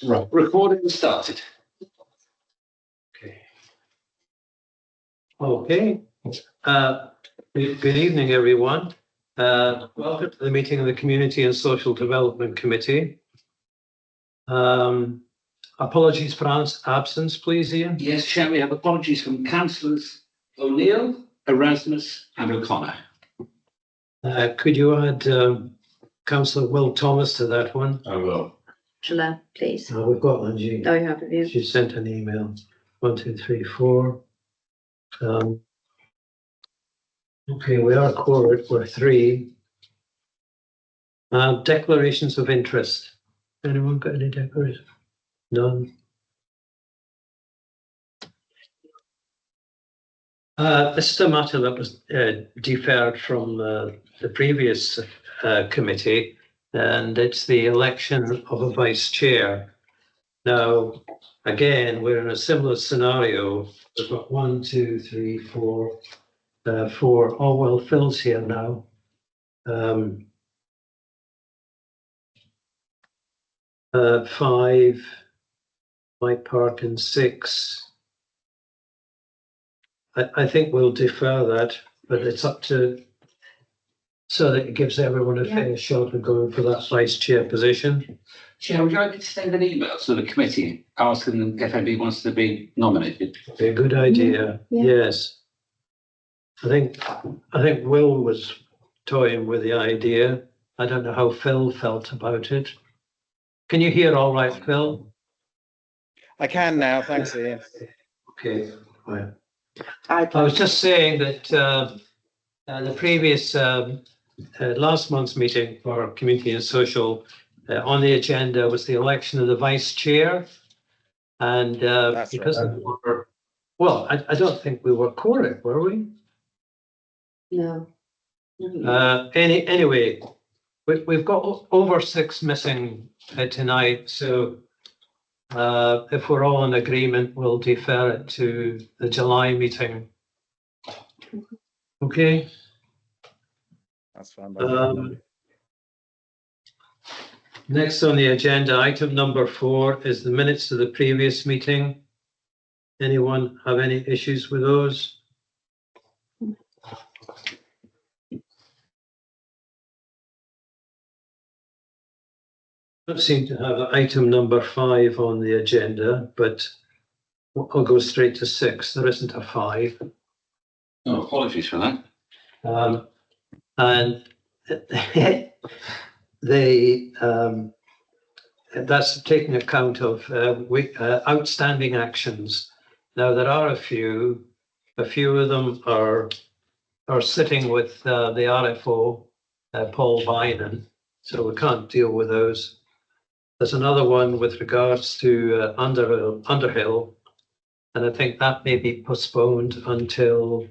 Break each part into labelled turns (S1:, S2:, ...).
S1: Right, recording started.
S2: Okay. Okay. Good evening, everyone. Welcome to the meeting of the Community and Social Development Committee. Apologies for absence, please, Ian.
S1: Yes, Chair, we have apologies from councillors O'Neill, Erasmus and O'Connor.
S2: Could you add Councillor Will Thomas to that one?
S1: I will.
S3: Shall I, please?
S2: We've got Angie.
S3: Oh, you have, have you?
S2: She sent an email. 1, 2, 3, 4. Okay, we are quoted for 3. Declarations of interest. Anyone got any declarations? None. This is a matter that was deferred from the previous committee, and it's the election of a vice chair. Now, again, we're in a similar scenario. We've got 1, 2, 3, 4, 4. Oh, well, Phil's here now. 5, Mike Parkin, 6. I think we'll defer that, but it's up to, so that it gives everyone a fair shot of going for that vice chair position.
S1: Chair, would you like me to send an email to the committee asking them if anybody wants to be nominated?
S2: A good idea.
S3: Yeah.
S2: Yes. I think Will was toying with the idea. I don't know how Phil felt about it. Can you hear all right, Phil?
S4: I can now, thanks, Ian.
S2: Okay. Right. I was just saying that the previous last month's meeting for Community and Social on the agenda was the election of the vice chair, and because
S4: right.
S2: I don't think we were quoted, were we?
S3: No.
S2: Anyway, we've got over 6 missing tonight, so if we're all in agreement, we'll defer it to the July meeting. Okay.
S4: That's fine. by me.
S2: Next on the agenda, item number 4 is the minutes of the previous meeting. Anyone have any issues with those? Don't seem to have item number 5 on the agenda, but I'll go straight to 6. There isn't a 5.
S1: Oh, apologies for that.
S2: And that's taking account of outstanding actions. Now there are a few of them are sitting with the RFO, Paul Bynum, so we can't deal with those. There's another one with regards to Underhill, and I think that may be postponed until,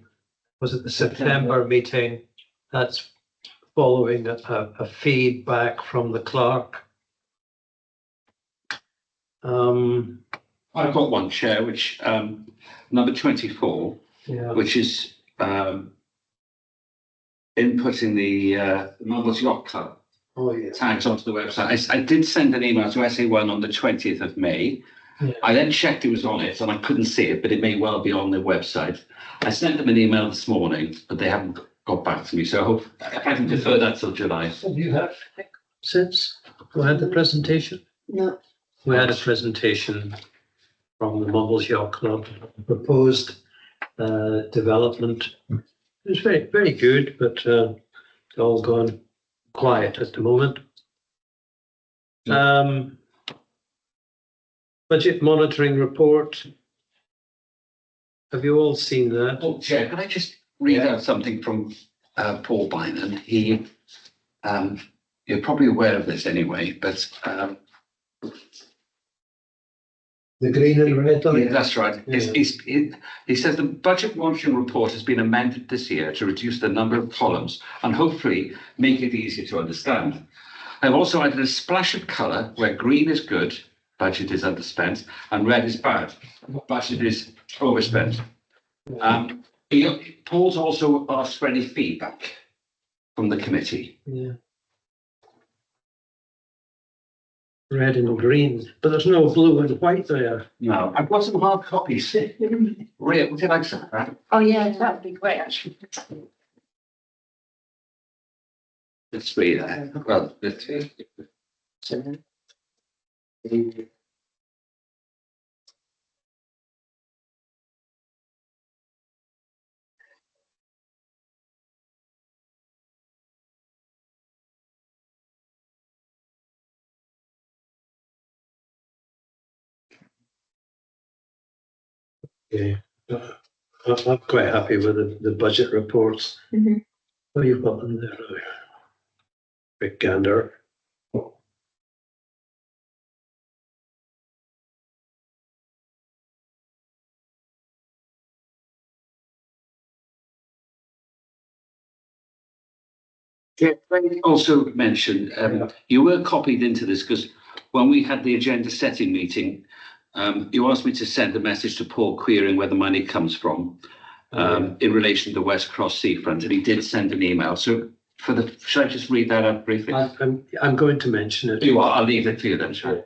S2: was it the September meeting? That's following a feedback from the clerk.
S1: I've got one, Chair, which number 24, which is inputting the Marbles Yacht Club tags onto the website. I did send an email to SA1 on the 20th of May.
S2: Yeah.
S1: I then checked it was on it and I couldn't see it, but it may well be on their website. I sent them an email this morning, but they haven't got back to me. So I can defer that till July.
S2: Have you had since we had the presentation?
S3: No.
S2: We had a presentation from the Marbles Yacht Club, proposed development. It was very, very good, but it's all gone quiet at the moment. Budget monitoring report. Have you all seen that?
S1: Oh, Chair, can I just read out something from Paul Bynum? He, you're probably aware of this anyway, but
S2: The green and red on
S1: yeah,
S2: it?
S1: that's right.
S2: Yeah.
S1: He says the budget monitoring report has been amended this year to reduce the number of columns and hopefully make it easier to understand. I've also added a splash of colour where green is good, budget is underspent, and red is bad, budget is overspent. Paul's also asked for any feedback from the committee.
S2: Yeah. red and green, but there's no blue and white there.
S1: No, I've got some hard copies. Ria, would you like some?
S3: Oh, yeah, that would be great, actually.
S1: There's three there. Well, there's two.
S2: Yeah, I'm quite happy with the budget reports.
S3: Mhm.
S2: Oh, you've got them there. Big gander.
S1: Yeah, I also mentioned, you were copied into this because when we had the agenda setting meeting, you asked me to send a message to Paul querying where the money comes from in relation to the West Cross Seafront, and he did send an email. So should I just read that out briefly?
S2: I'm going to mention it.
S1: You are, I'll leave it for you then, sure.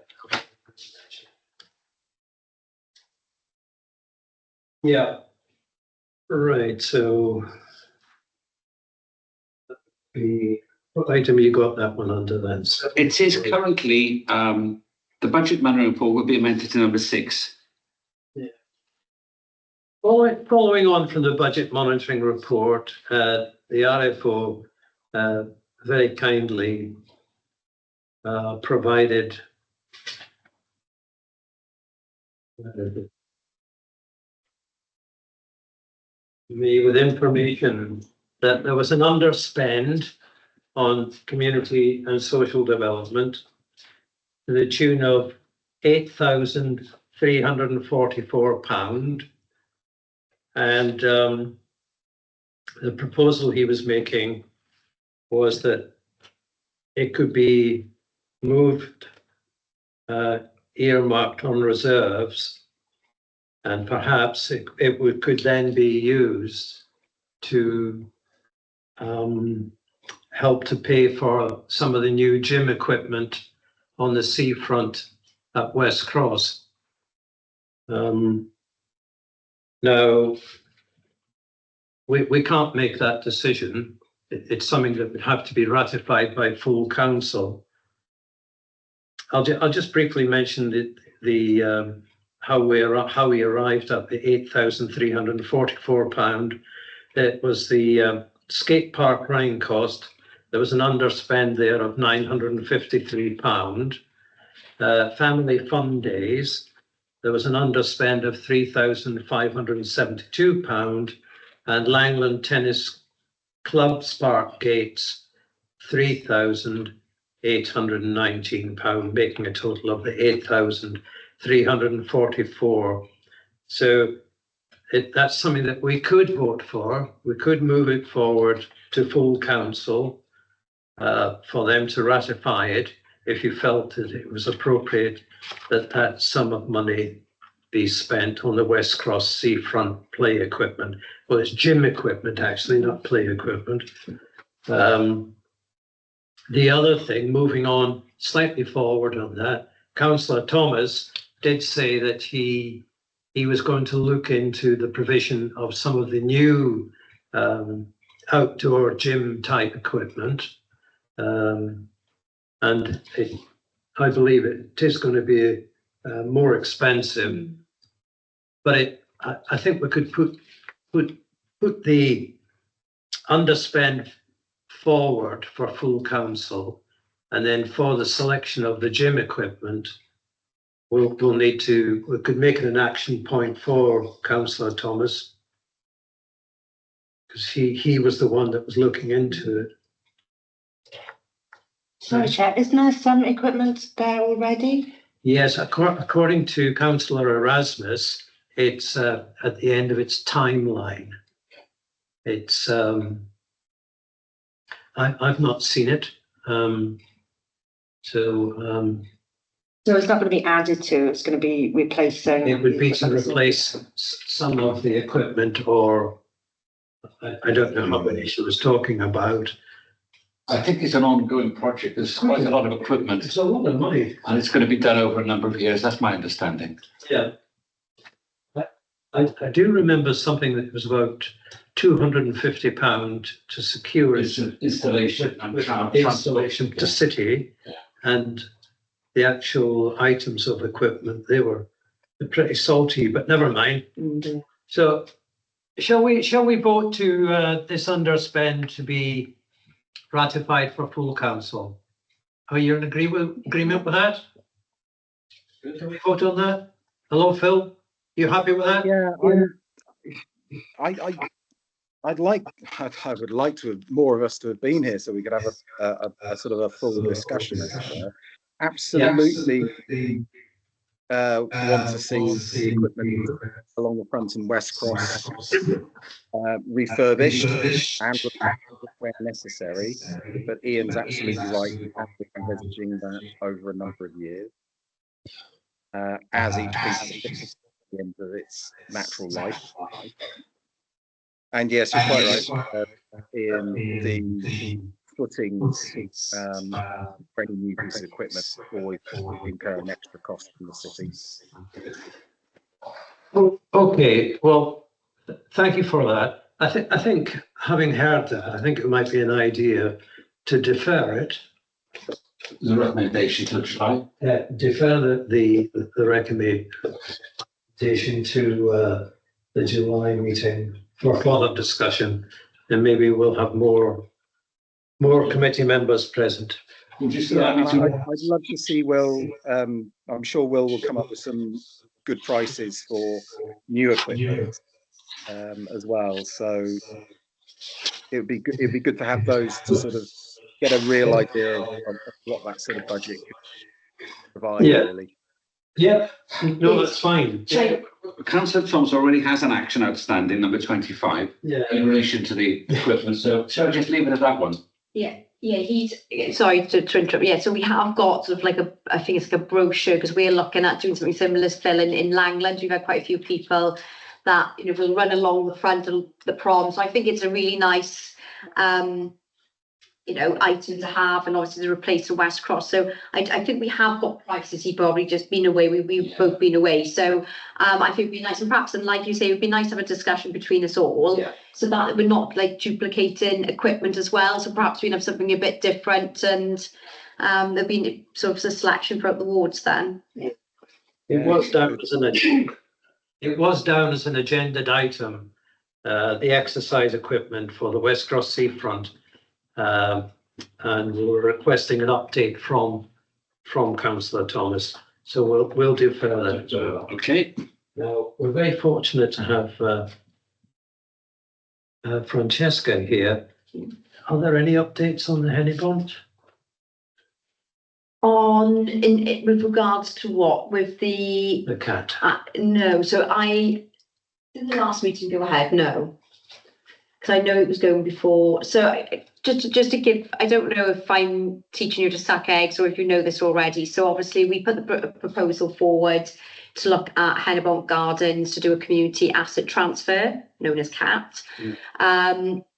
S2: Yeah. Right, so what item you got that one under then?
S1: It is currently, the budget monitoring report will be amended to number 6.
S2: Following on from the budget monitoring report, the RFO very kindly provided me with information that there was an underspend on community and social development to the tune of £8,344. And the proposal he was making was that it could be moved, earmarked on reserves, and perhaps it could then be used to help to pay for some of the new gym equipment on the seafront at West Cross. Now, we can't make that decision. It's something that would have to be ratified by full council. I'll just briefly mention how we arrived at the £8,344. It was the skate park running cost. There was an underspend there of £953. Family fun days, there was an underspend of £3,572, and Langland Tennis Club Spark Gates, £3,819, making a total of the £8,344. So that's something that we could vote for. We could move it forward to full council for them to ratify it if you felt that it was appropriate that that sum of money be spent on the West Cross seafront play equipment. Well, it's gym equipment, actually, not play equipment. The other thing, moving on slightly forward on that, Councillor Thomas did say that he was going to look into the provision of some of the new outdoor gym type equipment. And I believe it is going to be more expensive, but I think we could put the underspend forward for full council, and then for the selection of the gym equipment, we could make it an action point for Councillor Thomas, because he was the one that was looking into it.
S5: Sorry, Chair, isn't there some equipment there already?
S2: Yes, according to Councillor Erasmus, it's at the end of its timeline. It's I've not seen it,
S5: So it's not going to be added to, it's going to be replacing.
S2: it would be to replace some of the equipment, or I don't know how many she was talking about.
S1: I think it's an ongoing project. There's quite a lot of equipment
S2: It's a lot of money.
S1: and it's going to be done over a number of years. That's my understanding.
S2: Yeah. I do remember something that was about £250 to secure it.
S1: Installation and
S2: With
S1: transport.
S2: installation to city, and the actual items of equipment, they were pretty salty, but never mind. So shall we vote to this underspend to be ratified for full council? Are you in agreement with that? Can we vote on that? Hello, Phil? You happy with that?
S4: Yeah, I would like to have more of us to have been here so we could have a sort of a full discussion. Absolutely want to see the equipment along the front and West Cross refurbished and where necessary. But Ian's absolutely right. We have to be envisaging that over a number of years as each piece of the end of its natural life. And yes, you're quite right. Ian, the footings for any new piece of equipment always incur an extra cost from the city.
S2: Okay, well, thank you for that. I think having heard that, I think it might be an idea to defer it.
S1: The recommendation to July.
S2: Defer the recommendation to the July meeting for further discussion, and maybe we'll have more committee members present.
S4: Yeah, I'd love to see Will. I'm sure Will come up with some good prices for new equipment as well. So it'd be good to have those to sort of get a real idea of what that sort of budget could provide.
S2: Yeah.
S4: Really.
S2: Yeah, no, that's fine.
S1: Councillor Thomas already has an action outstanding, number 25,
S2: Yeah.
S1: in relation to the equipment. So shall I just leave it at that one?
S5: Yeah, he's, sorry to interrupt. Yeah, so we have got sort of like I think it's like a brochure, because we're looking at doing something similar still in Langland. We've had quite a few people that, will run along the front of the prom. So I think it's a really nice, item to have, and obviously to replace the West Cross. So I think we have got prices. He's probably just been away. We've both been away. So I think it'd be nice, and perhaps, and like you say, it'd be nice to have a discussion between us all.
S2: Yeah.
S5: So that we're not like duplicating equipment as well. So perhaps we can have something a bit different, and there'll be sort of a selection throughout the wards then.
S2: It was down as an agenda item, the exercise equipment for the West Cross Seafront, and we were requesting an update from Councillor Thomas. So we'll do further.
S1: Okay.
S2: Now, we're very fortunate to have Francesca here. Are there any updates on the Hennebont?
S5: With regards to what? With the
S2: cat?
S5: No. So did the last meeting go ahead? No. Because I know it was going before. So just to give, I don't know if I'm teaching you to suck eggs or if you know this already. So obviously we put the proposal forward to look at Hennebont Gardens to do a community asset transfer, known as CAT.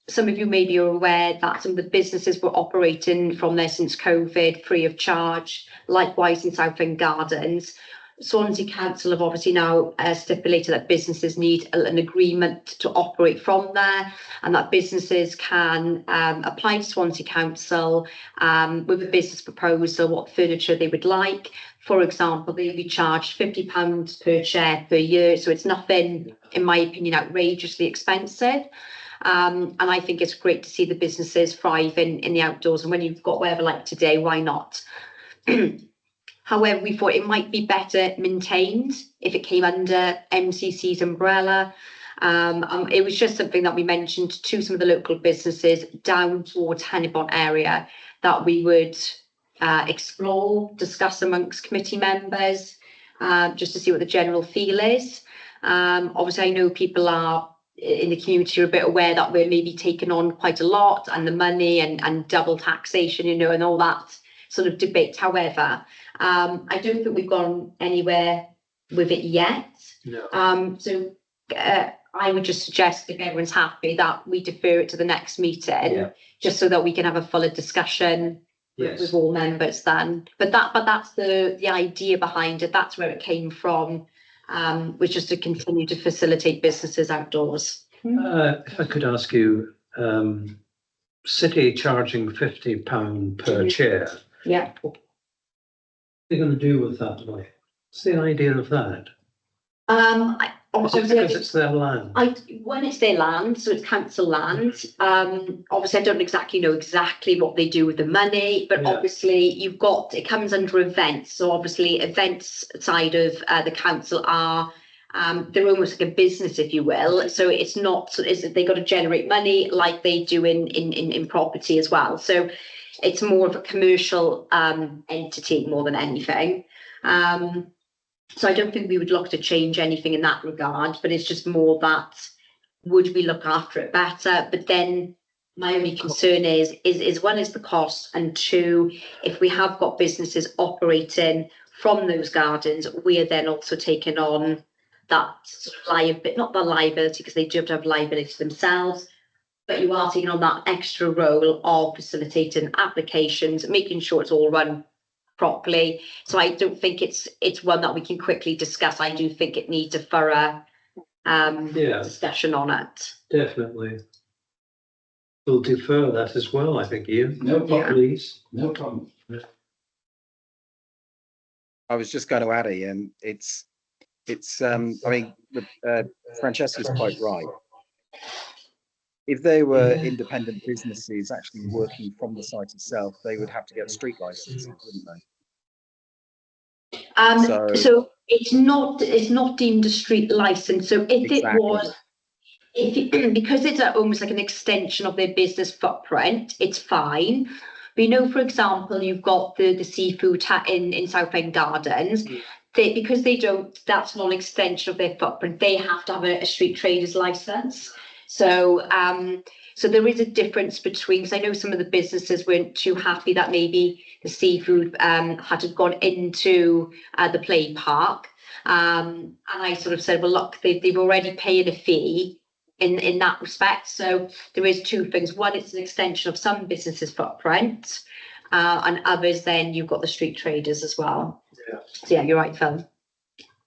S5: Some of you maybe are aware that some of the businesses were operating from there since COVID, free of charge. Likewise in Southend Gardens. Swansea Council have obviously now stipulated that businesses need an agreement to operate from there, and that businesses can apply to Swansea Council with a business proposal, what furniture they would like. For example, they'll be charged £50 per chair per year, so it's nothing, in my opinion, outrageously expensive. And I think it's great to see the businesses thrive in the outdoors, and when you've got weather like today, why not? However, we thought it might be better maintained if it came under MCC's umbrella. It was just something that we mentioned to some of the local businesses down towards Hennebont area that we would explore, discuss amongst committee members, just to see what the general feel is. Obviously, I know people are in the community are a bit aware that we're maybe taking on quite a lot, and the money and double taxation, and all that sort of debate. However, I don't think we've gone anywhere with it yet.
S2: No.
S5: So I would just suggest, if everyone's happy, that we defer it to the next meeting,
S2: Yeah.
S5: just so that we can have a fuller discussion with
S2: Yes.
S5: all members then. But that's the idea behind it. That's where it came from, was just to continue to facilitate businesses outdoors.
S2: If I could ask you, city charging £50 per chair,
S5: Yeah.
S2: what are they going to do with that money? What's the idea of that? Is it because it's their land?
S5: When it's their land, so it's council land, obviously I don't exactly know what they do with the money, but
S2: Yeah.
S5: obviously it comes under events. So obviously events side of the council are, they're almost like a business, if you will. So it's not, they got to generate money like they do in property as well. So it's more of a commercial entity more than anything. So I don't think we would look to change anything in that regard, but it's just more that, would we look after it better? But then my only concern is one, is the cost, and two, if we have got businesses operating from those gardens, we are then also taking on that sort of liability, not the liability, because they do have to have liability themselves, but you are taking on that extra role of facilitating applications, making sure it's all run properly. So I don't think it's one that we can quickly discuss. I do think it needs a thorough discussion on it.
S2: Definitely. We'll defer that as well, I think, Ian.
S1: No problem.
S2: Please.
S1: No problem.
S4: I was just going to add, Ian, I mean, Francesca's quite right. If they were independent businesses actually working from the site itself, they would have to get street licenses, wouldn't they?
S5: So it's not deemed a street license. So if
S4: Exactly.
S5: it was, because it's almost like an extension of their business footprint, it's fine. But you know, for example, you've got the seafood in Southend Gardens. Because that's not an extension of their footprint, they have to have a street traders license. So so there is a difference between, because I know some of the businesses weren't too happy that maybe the seafood had gone into the play park. And I sort of said, well, look, they've already paid a fee in that respect. So there is two things. One, it's an extension of some businesses' footprint, and others, then you've got the street traders as well.
S2: Yeah.
S5: So yeah, you're right, Phil.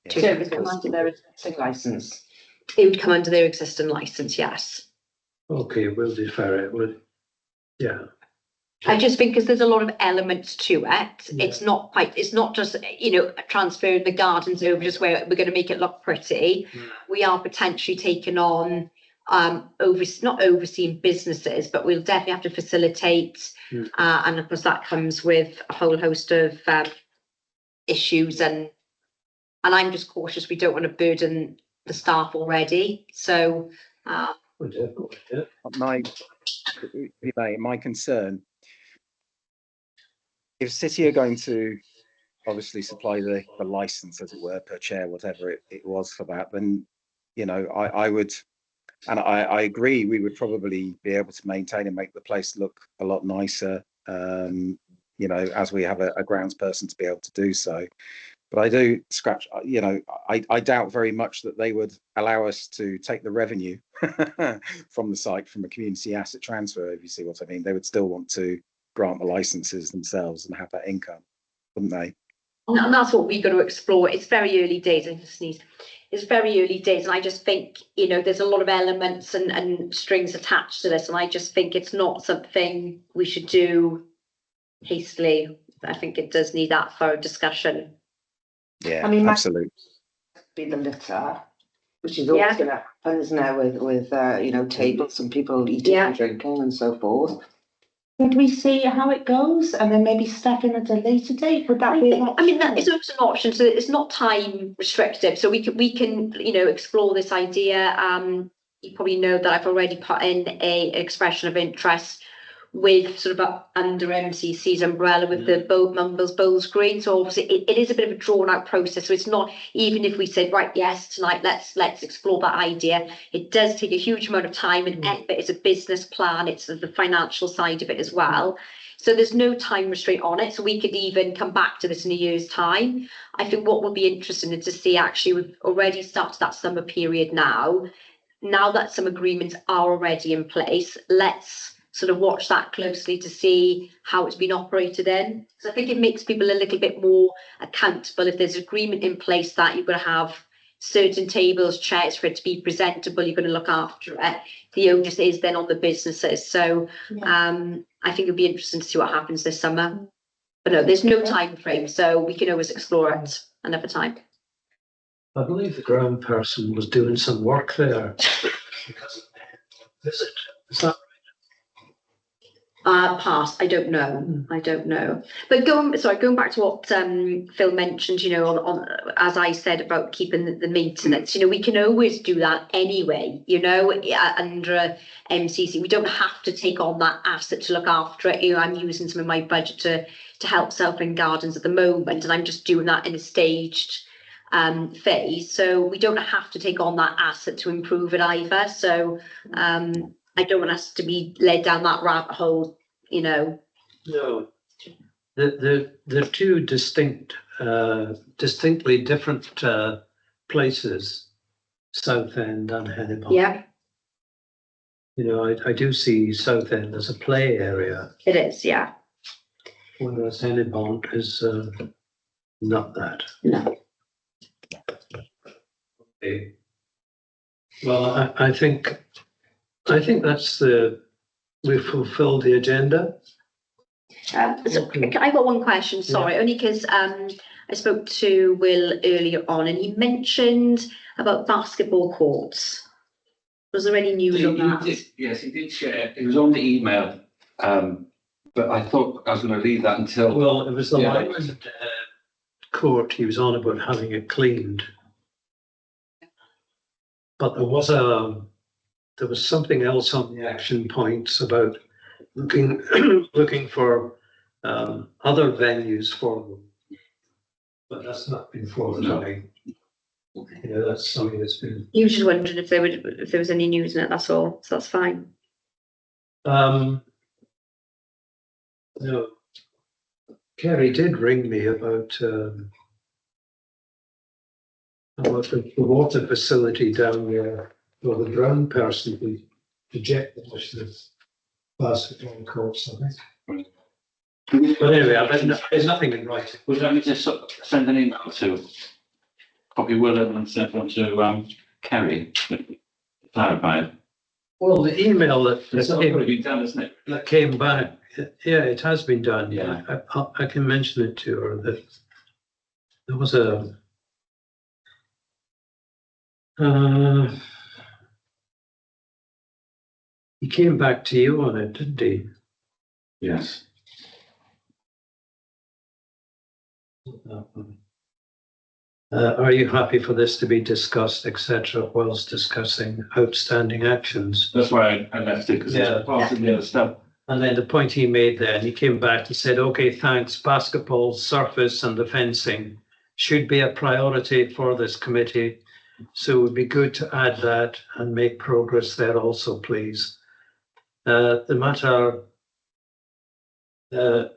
S3: So it would come under their existing licence.
S5: It would come under their existing license, yes.
S2: Okay, we'll defer it. Yeah.
S5: I just think because there's a lot of elements to it.
S2: Yeah.
S5: It's not just, transferring the gardens over just where we're going to make it look pretty. We are potentially taking on not overseeing businesses, but we'll definitely have to facilitate. And of course that comes with a whole host of issues, and I'm just cautious we don't want to burden the staff already. So
S4: my concern, if City are going to obviously supply the license, as it were, per chair, whatever it was for that, then I would, and I agree, we would probably be able to maintain and make the place look a lot nicer, as we have a grounds person to be able to do so. But I do scratch, I doubt very much that they would allow us to take the revenue from the site from a community asset transfer, if you see what I mean. They would still want to grant the licenses themselves and have that income, wouldn't they?
S5: And that's what we've got to explore. It's very early days. I just sneeze. It's very early days, and I just think, there's a lot of elements and strings attached to this, and I just think it's not something we should do hastily. I think it does need that thorough discussion.
S4: Yeah,
S3: I mean,
S4: absolutely.
S3: Be the litter, which is always going to happen, isn't it, with tables and people eating and drinking and so forth. Could we see how it goes and then maybe step in at a later date? Would that be an option?
S5: I mean, that is also an option. So it's not time restrictive. So we can explore this idea. You probably know that I've already put in an expression of interest with sort of under MCC's umbrella with the Mumbles Bowls Green. So obviously it is a bit of a drawn out process. So it's not, even if we said, right, yes, tonight, let's explore that idea. It does take a huge amount of time and effort. It's a business plan. It's the financial side of it as well. So there's no time restraint on it. So we could even come back to this in a year's time. I think what would be interesting is to see, actually, we've already started that summer period now. now that some agreements are already in place, let's sort of watch that closely to see how it's been operated in. So I think it makes people a little bit more accountable. If there's agreement in place that you're going to have certain tables, chairs for it to be presentable, you're going to look after it. The onus is then on the businesses. So I think it'll be interesting to see what happens this summer. But no, there's no time frame, so we can always explore it another time.
S2: I believe the ground person was doing some work there. Visit. Is that
S5: Past, I don't know. I don't know. But going back to what Phil mentioned, you know, on as I said about keeping the maintenance, you know, we can always do that anyway, you know, under MCC. We don't have to take on that asset to look after it. You know, I'm using some of my budget to help Southend Gardens at the moment, and I'm just doing that in a staged phase. So we don't have to take on that asset to improve it either. So I don't want us to be led down that rabbit hole, you know.
S2: no? The two distinctly different places, Southend and Hennebont.
S5: Yeah,
S2: You know, I do see Southend as a play area,
S5: it is. Yeah.
S2: whereas Hennebont is not that.
S5: No.
S2: Okay. Well, I think that's we've fulfilled the agenda.
S5: So I got one question, sorry, only because I spoke to Will earlier on and he mentioned about basketball courts. Was there any news on that?
S1: Yes, he did share. It was on the email, but I thought I was going to leave that until.
S2: Well, it was the
S1: Yeah.
S2: Lyman court he was on about having it cleaned. But there was something else on the action points about looking for other venues for them. But that's not been forthcoming. You know, that's something that's been.
S5: You were just wondering if there was any news in it, that's all, so that's fine.
S2: No. Kerry did ring me about the water facility down there, or the ground person who rejected the basketball courts, I think. But anyway, there's nothing in writing.
S1: Would you like me to send an email to copy Willem and send one to Kerry to clarify it?
S2: Well, the email
S1: It's already been done, isn't it?
S2: that came back, yeah, it has been done.
S1: Yeah.
S2: I can mention it to her that there was a he came back to you on it, didn't he?
S1: Yes.
S2: Are you happy for this to be discussed, etc., whilst discussing outstanding actions?
S1: That's why I left it, because
S2: Yeah.
S1: it's part of the other stuff.
S2: And then the point he made then, he came back and said, okay, thanks, basketball, surface and the fencing should be a priority for this committee. So it would be good to add that and make progress there also, please. The matter with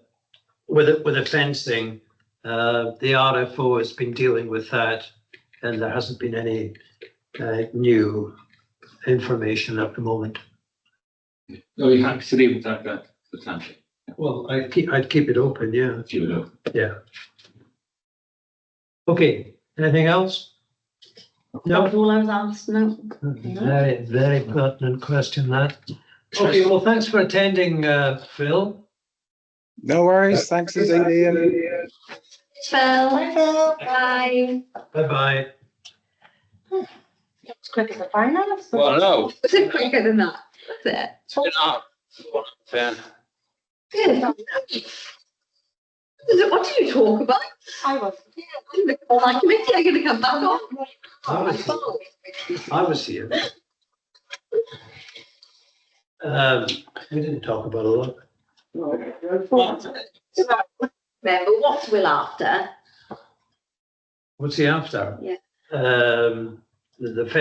S2: the fencing, the RFO has been dealing with that and there hasn't been any new information at the moment.
S1: Are you happy to leave it like that, the township?
S2: Well, I'd keep it open, yeah.
S1: Keep it up.
S2: Yeah. Okay, anything else? No,
S5: That's all I was asked, no.
S2: very, very pertinent question that. Okay, well, thanks for attending, Phil.
S4: No worries. Thanks indeed, Ian.
S5: Phil. Bye.
S2: Bye-bye.
S3: It's quick as a finance.
S1: Well, no.
S5: Was it quicker than that? That's
S1: Fair.
S5: it. Good. What do you talk about?
S3: I was.
S5: I'm the call that committee, I'm gonna come back on.
S2: I was here. We didn't talk about a lot.
S5: Remember, what's Will after?
S2: What's he after?
S5: Yeah.
S2: The